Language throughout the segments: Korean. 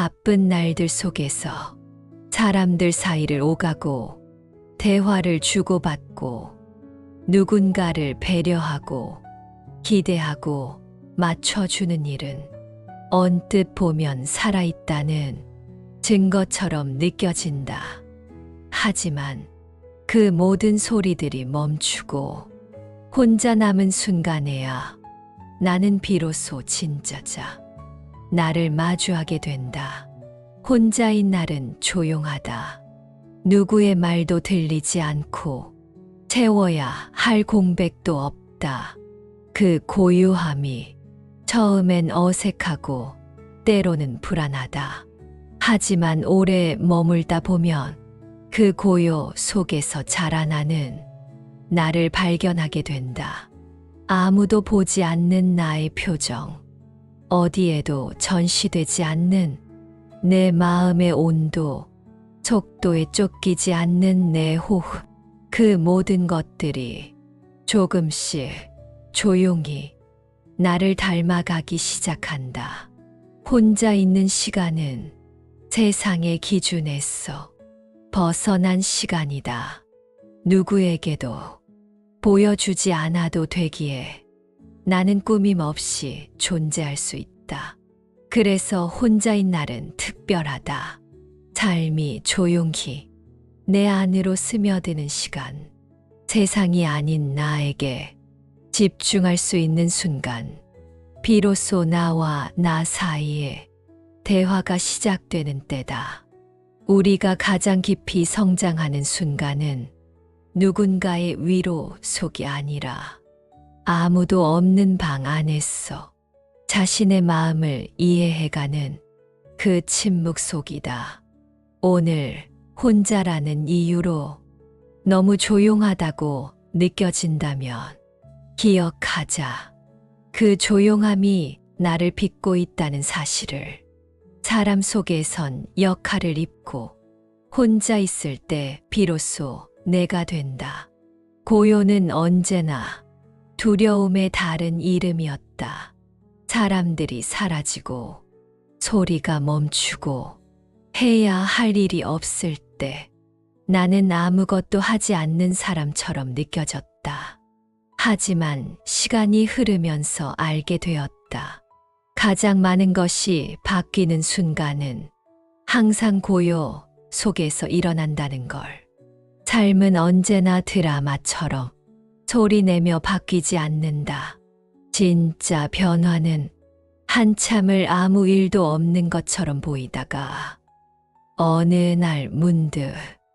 바쁜 날들 속에서 사람들 사이를 오가고 대화를 주고받고 누군가를 배려하고 기대하고 맞춰주는 일은 언뜻 보면 살아있다는 증거처럼 느껴진다. 하지만 그 모든 소리들이 멈추고 혼자 남은 순간에야 나는 비로소 진짜자. 나를 마주하게 된다. 혼자인 날은 조용하다. 누구의 말도 들리지 않고 채워야 할 공백도 없다. 그 고요함이 처음엔 어색하고 때로는 불안하다. 하지만 오래 머물다 보면 그 고요 속에서 자라나는 나를 발견하게 된다. 아무도 보지 않는 나의 표정, 어디에도 전시되지 않는 내 마음의 온도, 속도에 쫓기지 않는 내 호흡, 그 모든 것들이 조금씩 조용히 나를 닮아가기 시작한다. 혼자 있는 시간은 세상의 기준에서 벗어난 시간이다. 누구에게도 보여주지 않아도 되기에 나는 꾸밈 없이 존재할 수 있다. 그래서 혼자인 날은 특별하다. 삶이 조용히 내 안으로 스며드는 시간, 세상이 아닌 나에게 집중할 수 있는 순간, 비로소 나와 나 사이에 대화가 시작되는 때다. 우리가 가장 깊이 성장하는 순간은 누군가의 위로 속이 아니라 아무도 없는 방 안에서 자신의 마음을 이해해가는 그 침묵 속이다. 오늘 혼자라는 이유로 너무 조용하다고 느껴진다면 기억하자. 그 조용함이 나를 빚고 있다는 사실을. 사람 속에선 역할을 입고 혼자 있을 때 비로소 내가 된다. 고요는 언제나 두려움의 다른 이름이었다. 사람들이 사라지고 소리가 멈추고 해야 할 일이 없을 때 나는 아무것도 하지 않는 사람처럼 느껴졌다. 하지만 시간이 흐르면서 알게 되었다. 가장 많은 것이 바뀌는 순간은 항상 고요 속에서 일어난다는 걸. 삶은 언제나 드라마처럼 소리내며 바뀌지 않는다. 진짜 변화는 한참을 아무 일도 없는 것처럼 보이다가 어느 날 문득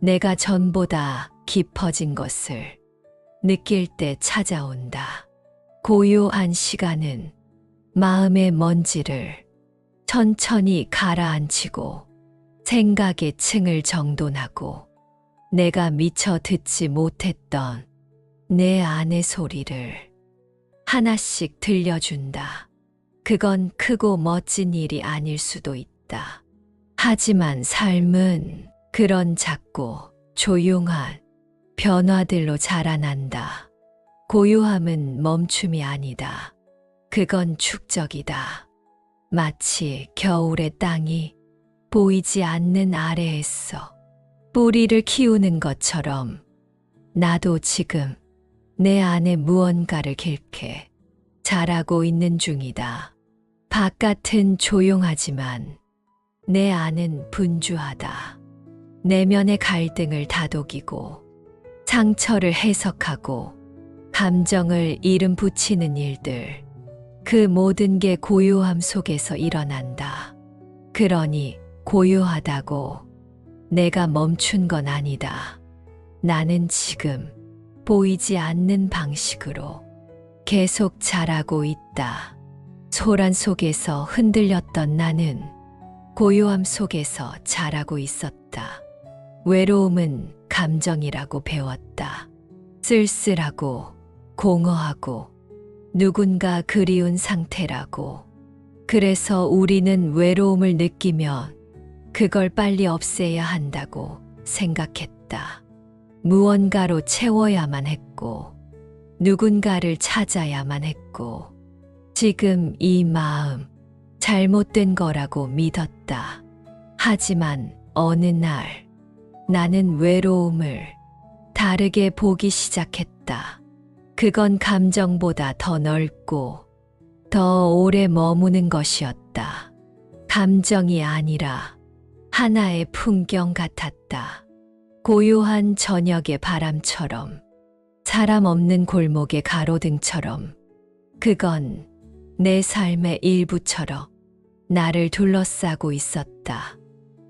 내가 전보다 깊어진 것을 느낄 때 찾아온다. 고요한 시간은 마음의 먼지를 천천히 가라앉히고 생각의 층을 정돈하고 내가 미처 듣지 못했던 내 안의 소리를 하나씩 들려준다. 그건 크고 멋진 일이 아닐 수도 있다. 하지만 삶은 그런 작고 조용한 변화들로 자라난다. 고요함은 멈춤이 아니다. 그건 축적이다. 마치 겨울의 땅이 보이지 않는 아래에서 뿌리를 키우는 것처럼 나도 지금 내 안에 무언가를 길게 자라고 있는 중이다. 바깥은 조용하지만 내 안은 분주하다. 내면의 갈등을 다독이고 상처를 해석하고 감정을 이름 붙이는 일들, 그 모든 게 고요함 속에서 일어난다. 그러니 고요하다고 내가 멈춘 건 아니다. 나는 지금 보이지 않는 방식으로 계속 자라고 있다. 소란 속에서 흔들렸던 나는 고요함 속에서 자라고 있었다. 외로움은 감정이라고 배웠다. 쓸쓸하고 공허하고 누군가 그리운 상태라고. 그래서 우리는 외로움을 느끼면 그걸 빨리 없애야 한다고 생각했다. 무언가로 채워야만 했고, 누군가를 찾아야만 했고, 지금 이 마음 잘못된 거라고 믿었다. 하지만 어느 날 나는 외로움을 다르게 보기 시작했다. 그건 감정보다 더 넓고 더 오래 머무는 것이었다. 감정이 아니라 하나의 풍경 같았다. 고요한 저녁의 바람처럼, 사람 없는 골목의 가로등처럼, 그건 내 삶의 일부처럼 나를 둘러싸고 있었다.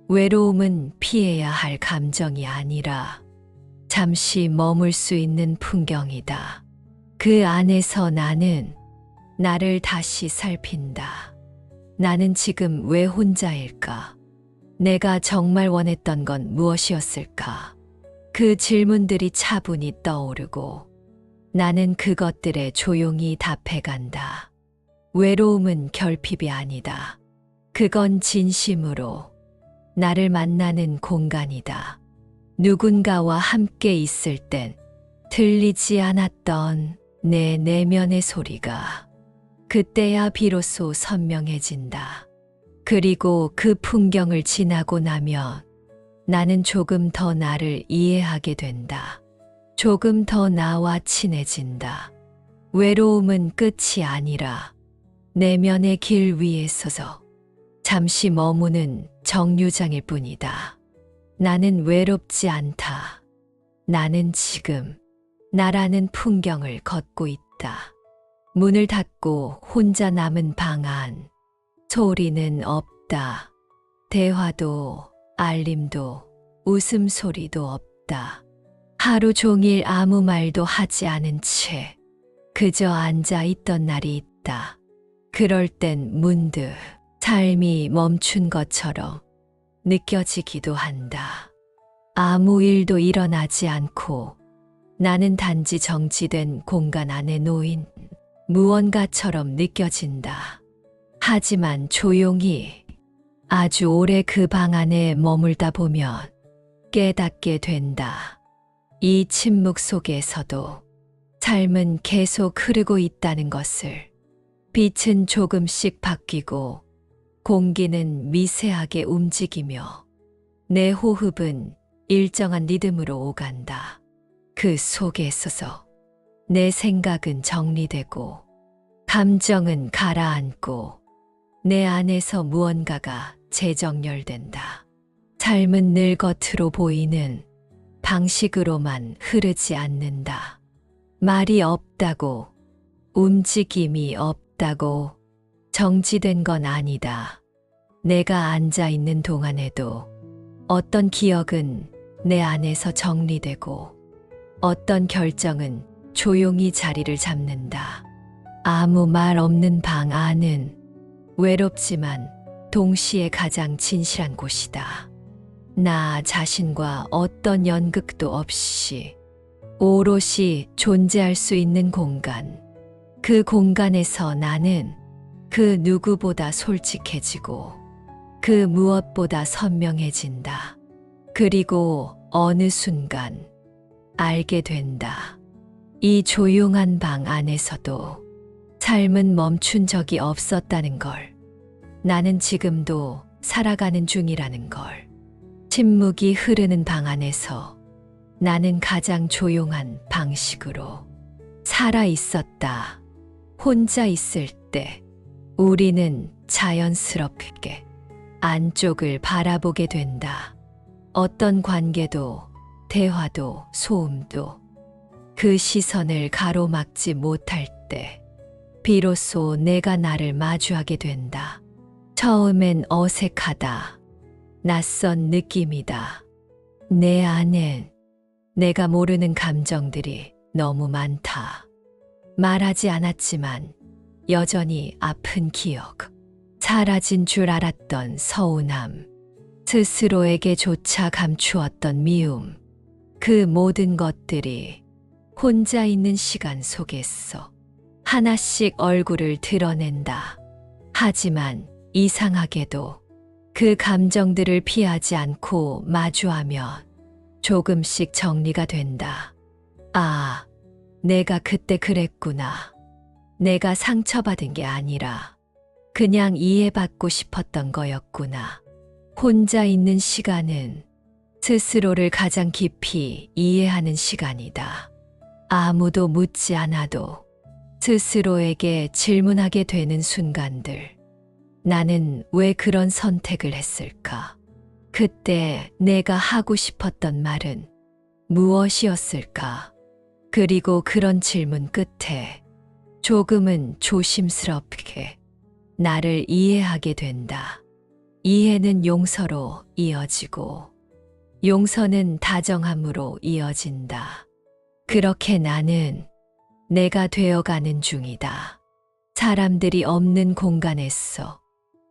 외로움은 피해야 할 감정이 아니라 잠시 머물 수 있는 풍경이다. 그 안에서 나는 나를 다시 살핀다. 나는 지금 왜 혼자일까? 내가 정말 원했던 건 무엇이었을까? 그 질문들이 차분히 떠오르고 나는 그것들에 조용히 답해간다. 외로움은 결핍이 아니다. 그건 진심으로 나를 만나는 공간이다. 누군가와 함께 있을 땐 들리지 않았던 내 내면의 소리가 그때야 비로소 선명해진다. 그리고 그 풍경을 지나고 나면 나는 조금 더 나를 이해하게 된다. 조금 더 나와 친해진다. 외로움은 끝이 아니라 내면의 길 위에 서서 잠시 머무는 정류장일 뿐이다. 나는 외롭지 않다. 나는 지금 나라는 풍경을 걷고 있다. 문을 닫고 혼자 남은 방 안. 소리는 없다. 대화도, 알림도, 웃음소리도 없다. 하루 종일 아무 말도 하지 않은 채 그저 앉아 있던 날이 있다. 그럴 땐 문득 삶이 멈춘 것처럼 느껴지기도 한다. 아무 일도 일어나지 않고 나는 단지 정지된 공간 안에 놓인 무언가처럼 느껴진다. 하지만 조용히 아주 오래 그 방 안에 머물다 보면 깨닫게 된다. 이 침묵 속에서도 삶은 계속 흐르고 있다는 것을. 빛은 조금씩 바뀌고 공기는 미세하게 움직이며 내 호흡은 일정한 리듬으로 오간다. 그 속에 서서 내 생각은 정리되고 감정은 가라앉고 내 안에서 무언가가 재정렬된다. 삶은 늘 겉으로 보이는 방식으로만 흐르지 않는다. 말이 없다고, 움직임이 없다고 정지된 건 아니다. 내가 앉아 있는 동안에도 어떤 기억은 내 안에서 정리되고 어떤 결정은 조용히 자리를 잡는다. 아무 말 없는 방 안은 외롭지만 동시에 가장 진실한 곳이다. 나 자신과 어떤 연극도 없이 오롯이 존재할 수 있는 공간. 그 공간에서 나는 그 누구보다 솔직해지고 그 무엇보다 선명해진다. 그리고 어느 순간 알게 된다. 이 조용한 방 안에서도 삶은 멈춘 적이 없었다는 걸. 나는 지금도 살아가는 중이라는 걸. 침묵이 흐르는 방 안에서 나는 가장 조용한 방식으로 살아 있었다. 혼자 있을 때 우리는 자연스럽게 안쪽을 바라보게 된다. 어떤 관계도, 대화도, 소음도 그 시선을 가로막지 못할 때 비로소 내가 나를 마주하게 된다. 처음엔 어색하다. 낯선 느낌이다. 내 안엔 내가 모르는 감정들이 너무 많다. 말하지 않았지만 여전히 아픈 기억, 사라진 줄 알았던 서운함, 스스로에게조차 감추었던 미움, 그 모든 것들이 혼자 있는 시간 속에서 하나씩 얼굴을 드러낸다. 하지만 이상하게도 그 감정들을 피하지 않고 마주하면 조금씩 정리가 된다. 아, 내가 그때 그랬구나. 내가 상처받은 게 아니라 그냥 이해받고 싶었던 거였구나. 혼자 있는 시간은 스스로를 가장 깊이 이해하는 시간이다. 아무도 묻지 않아도 스스로에게 질문하게 되는 순간들. 나는 왜 그런 선택을 했을까? 그때 내가 하고 싶었던 말은 무엇이었을까? 그리고 그런 질문 끝에 조금은 조심스럽게 나를 이해하게 된다. 이해는 용서로 이어지고 용서는 다정함으로 이어진다. 그렇게 나는 내가 되어가는 중이다. 사람들이 없는 공간에서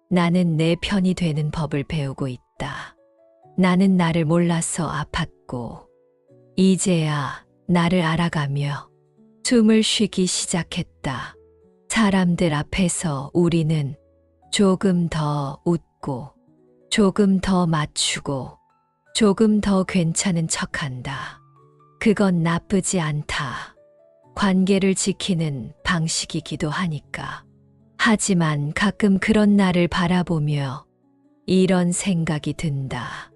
나는 내 편이 되는 법을 배우고 있다. 나는 나를 몰라서 아팠고 이제야 나를 알아가며 숨을 쉬기 시작했다. 사람들 앞에서 우리는 조금 더 웃고 조금 더 맞추고 조금 더 괜찮은 척한다. 그건 나쁘지 않다. 관계를 지키는 방식이기도 하니까. 하지만 가끔 그런 나를 바라보며 이런 생각이 든다.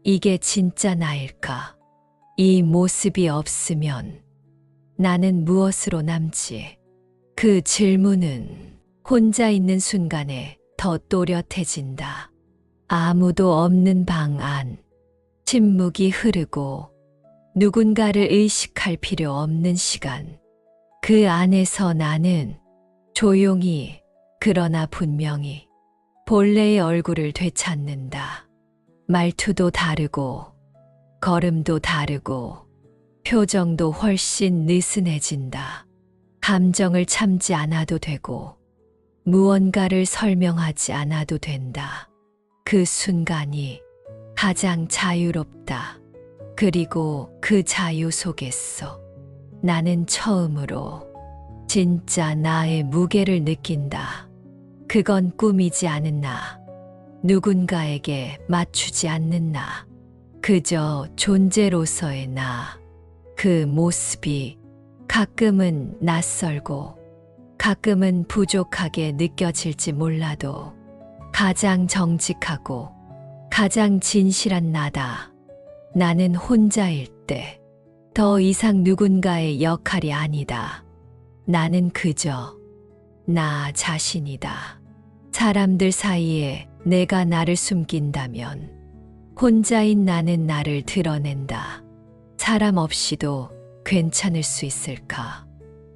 이게 진짜 나일까? 이 모습이 없으면 나는 무엇으로 남지? 그 질문은 혼자 있는 순간에 더 또렷해진다. 아무도 없는 방 안, 침묵이 흐르고 누군가를 의식할 필요 없는 시간. 그 안에서 나는 조용히 그러나 분명히 본래의 얼굴을 되찾는다. 말투도 다르고 걸음도 다르고 표정도 훨씬 느슨해진다. 감정을 참지 않아도 되고 무언가를 설명하지 않아도 된다. 그 순간이 가장 자유롭다. 그리고 그 자유 속에서 나는 처음으로 진짜 나의 무게를 느낀다. 그건 꾸미지 않은 나, 누군가에게 맞추지 않는 나, 그저 존재로서의 나. 그 모습이 가끔은 낯설고 가끔은 부족하게 느껴질지 몰라도 가장 정직하고 가장 진실한 나다. 나는 혼자일 때 더 이상 누군가의 역할이 아니다. 나는 그저 나 자신이다. 사람들 사이에 내가 나를 숨긴다면 혼자인 나는 나를 드러낸다. 사람 없이도 괜찮을 수 있을까?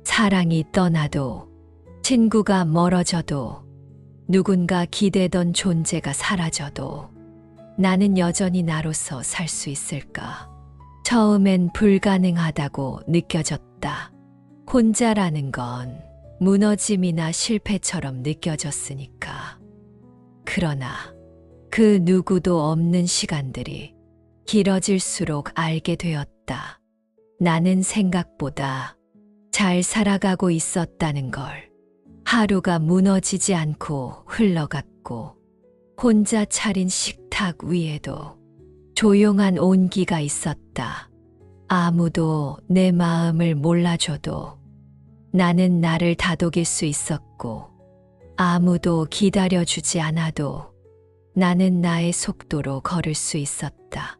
사랑이 떠나도 친구가 멀어져도 누군가 기대던 존재가 사라져도 나는 여전히 나로서 살 수 있을까? 처음엔 불가능하다고 느껴졌다. 혼자라는 건 무너짐이나 실패처럼 느껴졌으니까. 그러나 그 누구도 없는 시간들이 길어질수록 알게 되었다. 나는 생각보다 잘 살아가고 있었다는 걸. 하루가 무너지지 않고 흘러갔고 혼자 차린 식탁 위에도 조용한 온기가 있었다. 아무도 내 마음을 몰라줘도 나는 나를 다독일 수 있었고 아무도 기다려주지 않아도 나는 나의 속도로 걸을 수 있었다.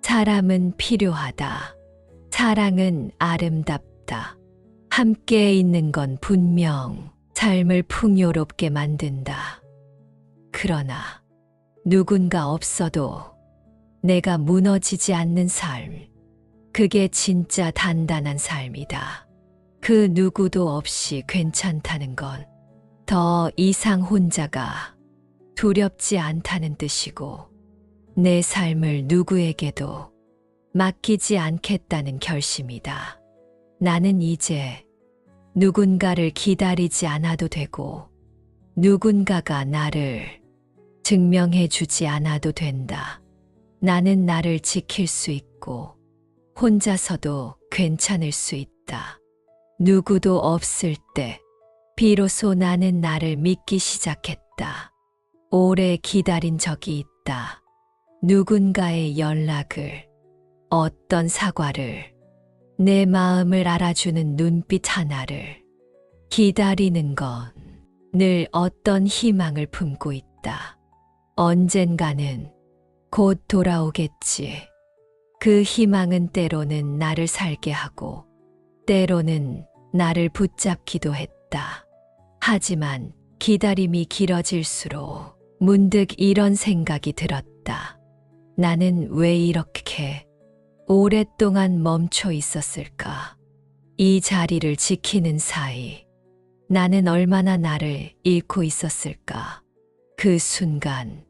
사람은 필요하다. 사랑은 아름답다. 함께 있는 건 분명 삶을 풍요롭게 만든다. 그러나 누군가 없어도 내가 무너지지 않는 삶, 그게 진짜 단단한 삶이다. 그 누구도 없이 괜찮다는 건 더 이상 혼자가 두렵지 않다는 뜻이고 내 삶을 누구에게도 맡기지 않겠다는 결심이다. 나는 이제 누군가를 기다리지 않아도 되고 누군가가 나를 증명해 주지 않아도 된다. 나는 나를 지킬 수 있고 혼자서도 괜찮을 수 있다. 누구도 없을 때 비로소 나는 나를 믿기 시작했다. 오래 기다린 적이 있다. 누군가의 연락을, 어떤 사과를, 내 마음을 알아주는 눈빛 하나를. 기다리는 건 늘 어떤 희망을 품고 있다. 언젠가는 곧 돌아오겠지. 그 희망은 때로는 나를 살게 하고 때로는 나를 붙잡기도 했다. 하지만 기다림이 길어질수록 문득 이런 생각이 들었다. 나는 왜 이렇게 오랫동안 멈춰 있었을까? 이 자리를 지키는 사이 나는 얼마나 나를 잃고 있었을까? 그 순간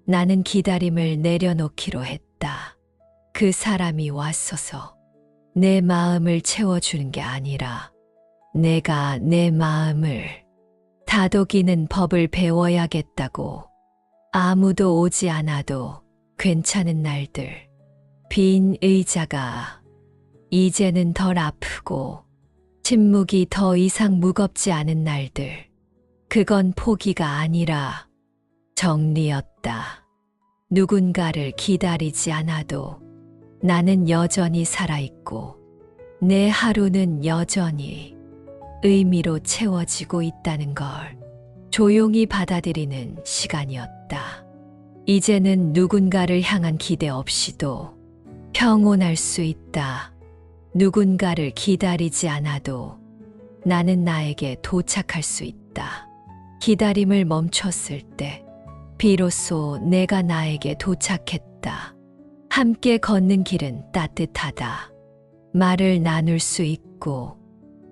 나는 기다림을 내려놓기로 했다. 그 사람이 왔어서 내 마음을 채워주는 게 아니라 내가 내 마음을 다독이는 법을 배워야겠다고. 아무도 오지 않아도 괜찮은 날들. 빈 의자가 이제는 덜 아프고 침묵이 더 이상 무겁지 않은 날들. 그건 포기가 아니라 정리였다. 누군가를 기다리지 않아도 나는 여전히 살아있고 내 하루는 여전히 의미로 채워지고 있다는 걸 조용히 받아들이는 시간이었다. 이제는 누군가를 향한 기대 없이도 평온할 수 있다. 누군가를 기다리지 않아도 나는 나에게 도착할 수 있다. 기다림을 멈췄을 때 비로소 내가 나에게 도착했다. 함께 걷는 길은 따뜻하다. 말을 나눌 수 있고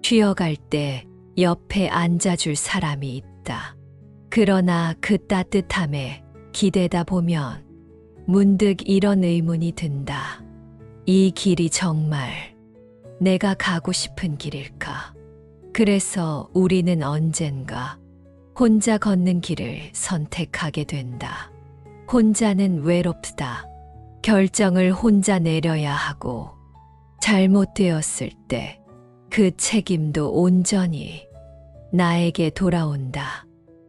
쉬어갈 때 옆에 앉아줄 사람이 있다. 그러나 그 따뜻함에 기대다 보면 문득 이런 의문이 든다. 이 길이 정말 내가 가고 싶은 길일까? 그래서 우리는 언젠가 혼자 걷는 길을 선택하게 된다. 혼자는 외롭다. 결정을 혼자 내려야 하고 잘못되었을 때 그 책임도 온전히 나에게 돌아온다.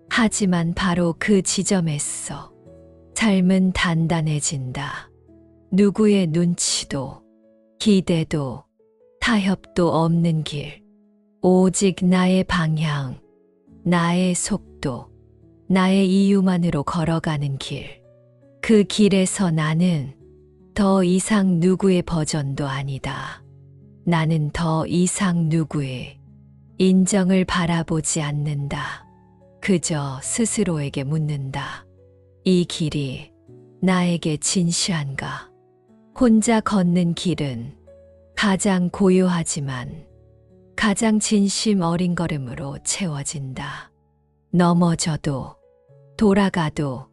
하지만 바로 그 지점에서 삶은 단단해진다. 누구의 눈치도 기대도 타협도 없는 길. 오직 나의 방향, 나의 속도, 나의 이유만으로 걸어가는 길. 그 길에서 나는 더 이상 누구의 버전도 아니다. 나는 더 이상 누구의 인정을 바라보지 않는다. 그저 스스로에게 묻는다. 이 길이 나에게 진실한가? 혼자 걷는 길은 가장 고요하지만 가장 진심 어린 걸음으로 채워진다. 넘어져도 돌아가도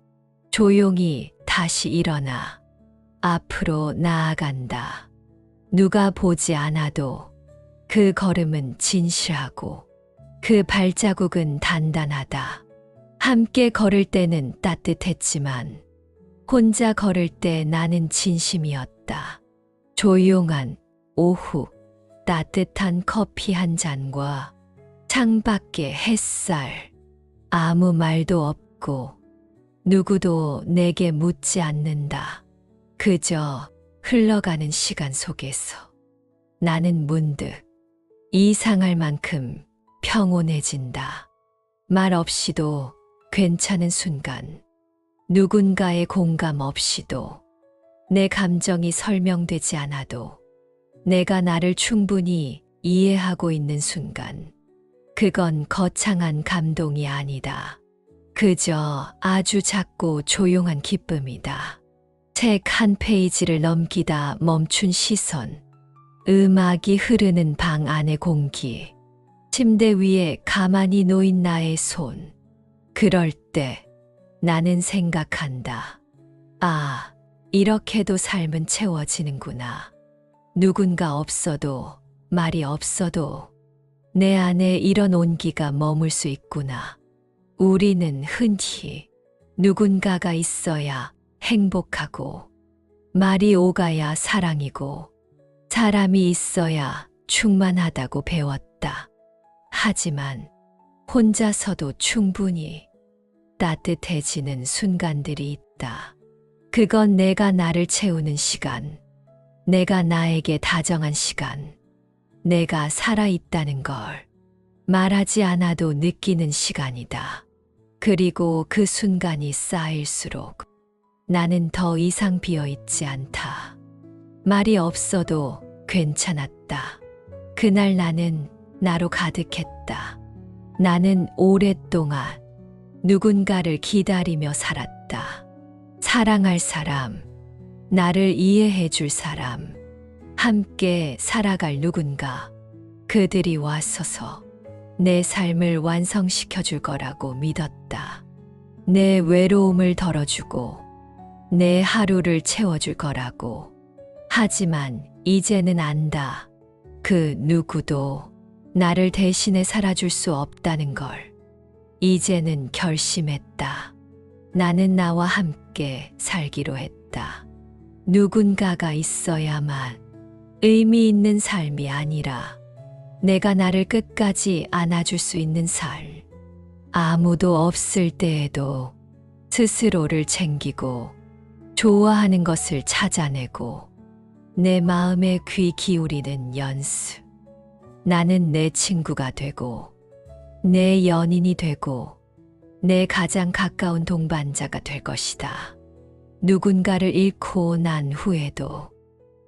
조용히 다시 일어나 앞으로 나아간다. 누가 보지 않아도 그 걸음은 진실하고 그 발자국은 단단하다. 함께 걸을 때는 따뜻했지만 혼자 걸을 때 나는 진심이었다. 조용한 오후, 따뜻한 커피 한 잔과 창밖의 햇살, 아무 말도 없고 누구도 내게 묻지 않는다. 그저 흘러가는 시간 속에서 나는 문득 이상할 만큼 평온해진다. 말 없이도 괜찮은 순간, 누군가의 공감 없이도 내 감정이 설명되지 않아도 내가 나를 충분히 이해하고 있는 순간, 그건 거창한 감동이 아니다. 그저 아주 작고 조용한 기쁨이다. 책 한 페이지를 넘기다 멈춘 시선, 음악이 흐르는 방 안의 공기, 침대 위에 가만히 놓인 나의 손. 그럴 때 나는 생각한다. 아, 이렇게도 삶은 채워지는구나. 누군가 없어도, 말이 없어도 내 안에 이런 온기가 머물 수 있구나. 우리는 흔히 누군가가 있어야 행복하고, 말이 오가야 사랑이고, 사람이 있어야 충만하다고 배웠다. 하지만 혼자서도 충분히 따뜻해지는 순간들이 있다. 그건 내가 나를 채우는 시간, 내가 나에게 다정한 시간, 내가 살아있다는 걸 말하지 않아도 느끼는 시간이다. 그리고 그 순간이 쌓일수록 나는 더 이상 비어 있지 않다. 말이 없어도 괜찮았다. 그날 나는 나로 가득했다. 나는 오랫동안 누군가를 기다리며 살았다. 사랑할 사람, 나를 이해해 줄 사람, 함께 살아갈 누군가, 그들이 와서서 내 삶을 완성시켜 줄 거라고 믿었다. 내 외로움을 덜어주고 내 하루를 채워줄 거라고. 하지만 이제는 안다. 그 누구도 나를 대신해 살아줄 수 없다는 걸. 이제는 결심했다. 나는 나와 함께 살기로 했다. 누군가가 있어야만 의미 있는 삶이 아니라 내가 나를 끝까지 안아줄 수 있는 삶. 아무도 없을 때에도 스스로를 챙기고 좋아하는 것을 찾아내고 내 마음에 귀 기울이는 연습. 나는 내 친구가 되고 내 연인이 되고 내 가장 가까운 동반자가 될 것이다. 누군가를 잃고 난 후에도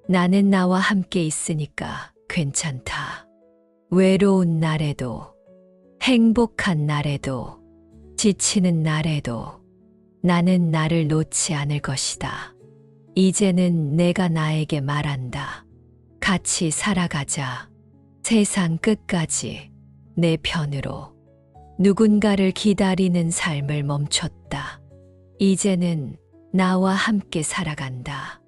나는 나와 함께 있으니까 괜찮다. 외로운 날에도, 행복한 날에도, 지치는 날에도 나는 나를 놓지 않을 것이다. 이제는 내가 나에게 말한다. 같이 살아가자. 세상 끝까지 내 편으로. 누군가를 기다리는 삶을 멈췄다. 이제는 나와 함께 살아간다.